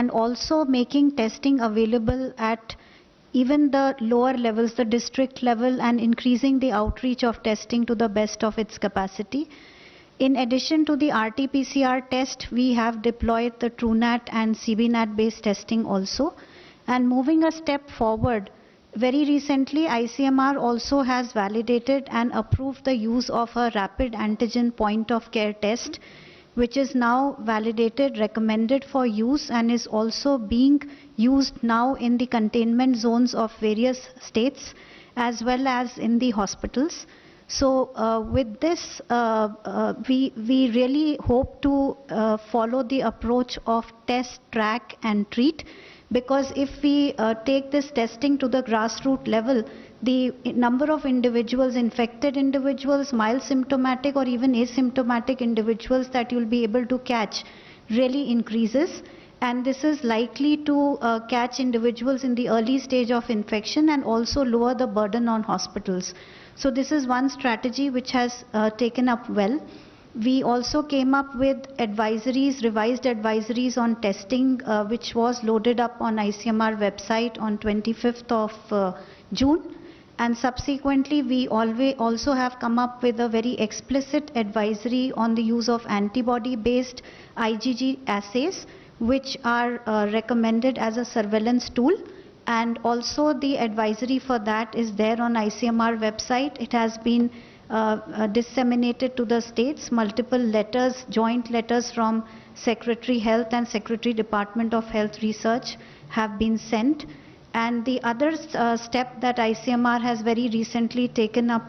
and also making testing available at even the lower levels, the district level, and increasing the outreach of testing to the best of its capacity. In addition to the RT-PCR test, we have deployed the TrueNat and CBNat based testing also. And moving a step forward, very recently ICMR also has validated and approved the use of a rapid antigen point of care test, which is now validated, recommended for use, and is also being used now in the containment zones of various states as well as in the hospitals. So with this, we really hope to follow the approach of test, track and treat, because if we take this testing to the grassroots level, the number of individuals, infected individuals, mild symptomatic or even asymptomatic individuals that you'll be able to catch really increases. And this is likely to catch individuals in the early stage of infection and also lower the burden on hospitals. So this is one strategy which has taken up well. We also came up with advisories, revised advisories on testing, which was loaded up on ICMR website on 25th of June. And subsequently, we also have come up with a very explicit advisory on the use of antibody-based IgG assays, which are recommended as a surveillance tool. And also the advisory for that is there on ICMR website. It has been disseminated to the states. Multiple letters, joint letters from Secretary Health and Secretary Department of Health Research have been sent. And the other step that ICMR has very recently taken up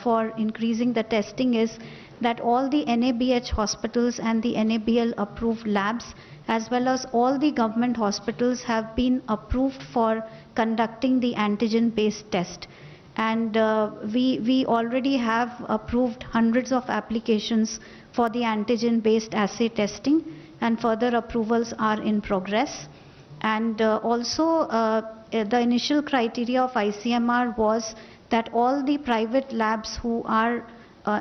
for increasing the testing is that all the NABH hospitals and the NABL approved labs, as well as all the government hospitals, have been approved for conducting the antigen-based test. And we already have approved hundreds of applications for the antigen-based assay testing, and further approvals are in progress. And also the initial criteria of ICMR was that all the private labs who are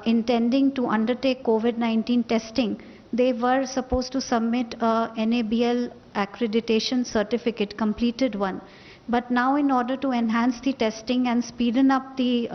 intending to undertake COVID-19 testing, they were supposed to submit a NABL accreditation certificate, completed one. But now, in order to enhance the testing and speeden up the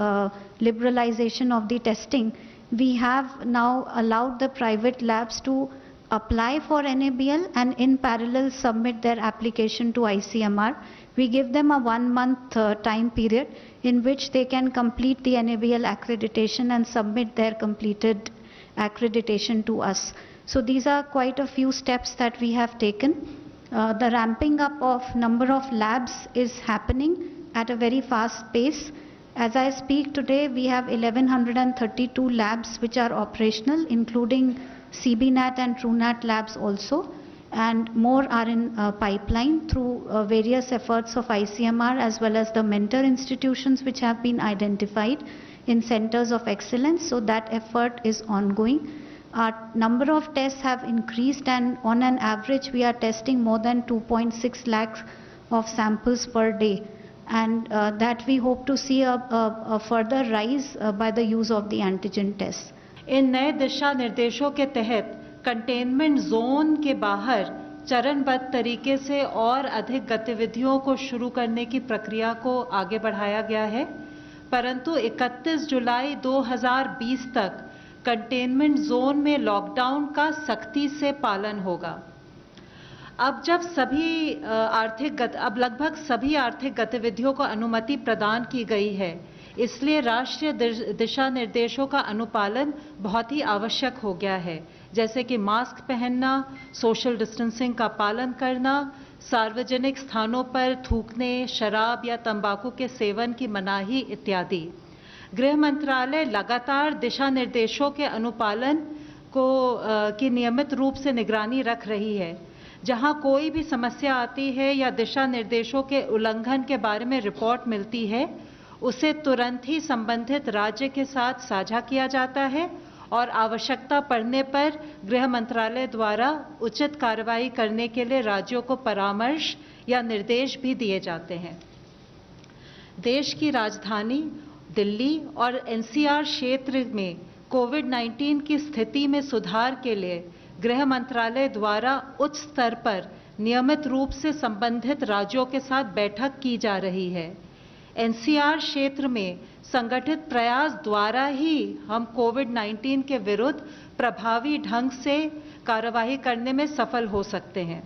liberalization of the testing, we have now allowed the private labs to apply for NABL and in parallel submit their application to ICMR. We give them a 1 month time period in which they can complete the NABL accreditation and submit their completed accreditation to us. So these are quite a few steps that we have taken. The ramping up of number of labs is happening at a very fast pace. As I speak today, we have 1132 labs which are operational, including CBNat and TrueNat labs also, and more are in pipeline through various efforts of ICMR as well as the mentor institutions which have been identified in centers of excellence. So that effort is ongoing. Our number of tests have increased, and on an average we are testing more than 2.6 lakhs of samples per day, and that we hope to see a further rise by the use of the antigen tests. इन नए दिशा निर्देशों के तहत containment zone के बाहर चरणबद्ध तरीके से और अधिक गतिविधियों को शुरू करने की प्रक्रिया को आगे बढ़ाया गया है, परंतु 31 जुलाई 2020 तक कंटेनमेंट जोन में लॉकडाउन का सख्ती से पालन होगा। अब लगभग सभी आर्थिक गतिविधियों को अनुमति प्रदान की गई है, इसलिए राष्ट्रीय दिशा निर्देशों का अनुपालन बहुत ही आवश्यक हो गया है, जैसे कि मास्क पहनना, सोशल डिस्टेंसिंग का पालन करना, सार्वजनिक स्थानों पर थूकने, शराब या तंबाकू के सेवन की मनाही इत्यादि। गृह मंत्रालय लगातार दिशा निर्देशों के अनुपालन की नियमित रूप से निगरानी रख रही है। जहां कोई भी समस्या आती है या दिशा निर्देशों के उल्लंघन के बारे में रिपोर्ट मिलती है, उसे तुरंत ही संबंधित राज्य के साथ साझा किया जाता है और आवश्यकता पड़ने पर गृह मंत्रालय द्वारा उचित कार्रवाई करने के लिए राज्यों को परामर्श या निर्देश भी दिए जाते हैं। देश की राजधानी दिल्ली और एनसीआर क्षेत्र में कोविड-19 की स्थिति में सुधार के लिए गृह मंत्रालय द्वारा उच्च स्तर पर नियमित रूप से संबंधित राज्यों के साथ बैठक की जा रही है। एनसीआर क्षेत्र में संगठित प्रयास द्वारा ही हम कोविड-19 के विरुद्ध प्रभावी ढंग से कार्यवाही करने में सफल हो सकते हैं।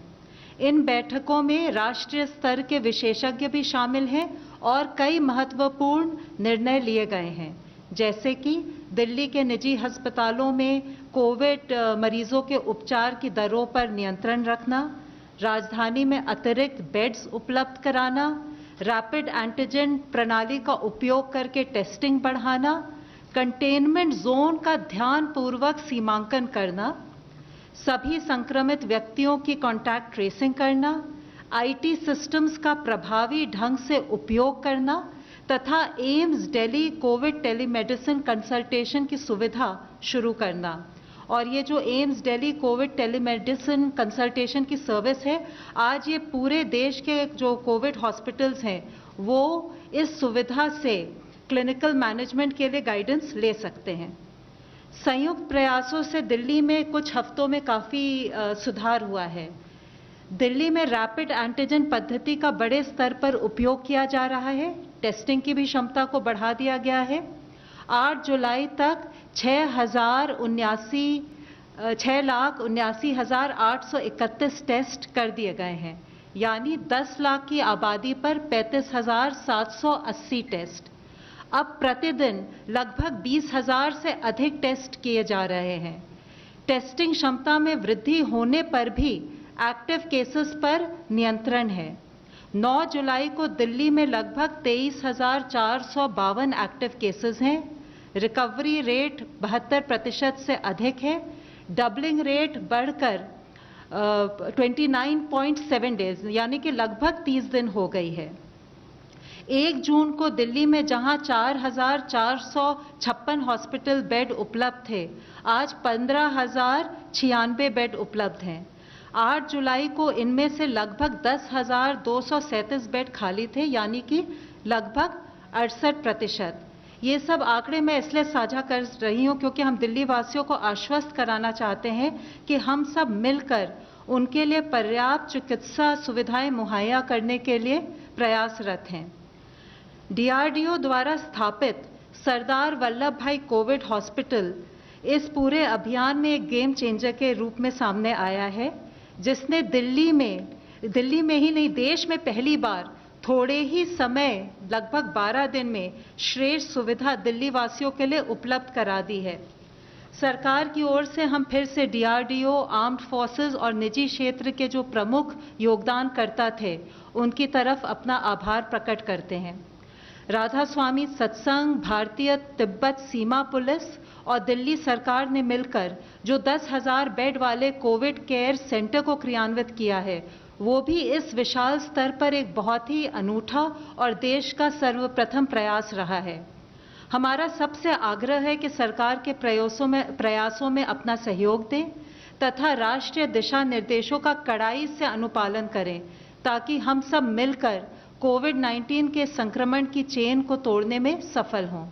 इन बैठकों में राष्ट्रीय स्तर के विशेषज्ञ भी शामिल हैं और कई महत्वपूर्ण निर्णय लिए गए हैं, जैसे कि दिल्ली के निजी अस्पतालों में कोविड मरीजों के उपचार की दरों पर नियंत्रण रखना, राजधानी में अतिरिक्त बेड्स उपलब्ध कराना, रैपिड एंटीजन प्रणाली का उपयोग करके टेस्टिंग बढ़ाना, कंटेनमेंट जोन का ध्यानपूर्वक सीमांकन करना, सभी संक्रमित व्यक्तियों की कॉन्टैक्ट ट्रेसिंग करना, आईटी सिस्टम्स का प्रभावी ढंग से उपयोग करना तथा AIIMS Delhi Covid telemedicine consultation की सुविधा शुरू करना। और ये जो AIIMS Delhi Covid telemedicine consultation की सर्विस है, आज ये पूरे देश के जो कोविड हॉस्पिटल्स हैं वो इस सुविधा से क्लिनिकल मैनेजमेंट के लिए गाइडेंस ले सकते हैं। संयुक्त प्रयासों से दिल्ली में कुछ हफ्तों में काफ़ी सुधार हुआ है। दिल्ली में रैपिड एंटीजन पद्धति का बड़े स्तर पर उपयोग किया जा रहा है। टेस्टिंग की भी क्षमता को बढ़ा दिया गया है। 8 जुलाई तक 6,79,831 टेस्ट कर दिए गए हैं, यानी 10 लाख की आबादी पर 35,780 टेस्ट। अब प्रतिदिन लगभग 20,000 से अधिक टेस्ट किए जा रहे हैं। टेस्टिंग क्षमता में वृद्धि होने पर भी एक्टिव केसेस पर नियंत्रण है। 9 जुलाई को दिल्ली में लगभग 23,452 एक्टिव केसेस हैं। रिकवरी रेट 72% से अधिक है। डबलिंग रेट बढ़कर 29.7 डेज यानी कि लगभग 30 दिन हो गई है। 1 जून को दिल्ली में जहां 4,456 हॉस्पिटल बेड उपलब्ध थे, आज 15,096 बेड उपलब्ध हैं। 8 जुलाई को इनमें से लगभग 10,237 बेड खाली थे, यानी कि लगभग 68%। ये सब आंकड़े मैं इसलिए साझा कर रही हूँ क्योंकि हम दिल्ली वासियों को आश्वस्त कराना चाहते हैं कि हम सब मिलकर उनके लिए पर्याप्त चिकित्सा सुविधाएं मुहैया करने के लिए प्रयासरत हैं। DRDO द्वारा स्थापित सरदार वल्लभ भाई कोविड हॉस्पिटल इस पूरे अभियान में एक गेम चेंजर के रूप में सामने आया है, जिसने दिल्ली में ही नहीं देश में पहली बार थोड़े ही समय लगभग 12 दिन में श्रेष्ठ सुविधा दिल्ली वासियों के लिए उपलब्ध करा दी है। सरकार की ओर से हम फिर से DRDO, आर्म्ड फोर्सेस और निजी क्षेत्र के जो प्रमुख योगदानकर्ता थे उनकी तरफ अपना आभार प्रकट करते हैं। राधा स्वामी सत्संग, भारतीय तिब्बत सीमा पुलिस और दिल्ली सरकार ने मिलकर जो 10,000 बेड वाले कोविड केयर सेंटर को क्रियान्वित किया है, वो भी इस विशाल स्तर पर एक बहुत ही अनूठा और देश का सर्वप्रथम प्रयास रहा है। हमारा सबसे आग्रह है कि सरकार के प्रयासों में अपना सहयोग दें तथा राष्ट्रीय दिशा निर्देशों का कड़ाई से अनुपालन करें, ताकि हम सब मिलकर कोविड-19 के संक्रमण की चेन को तोड़ने में सफल हों।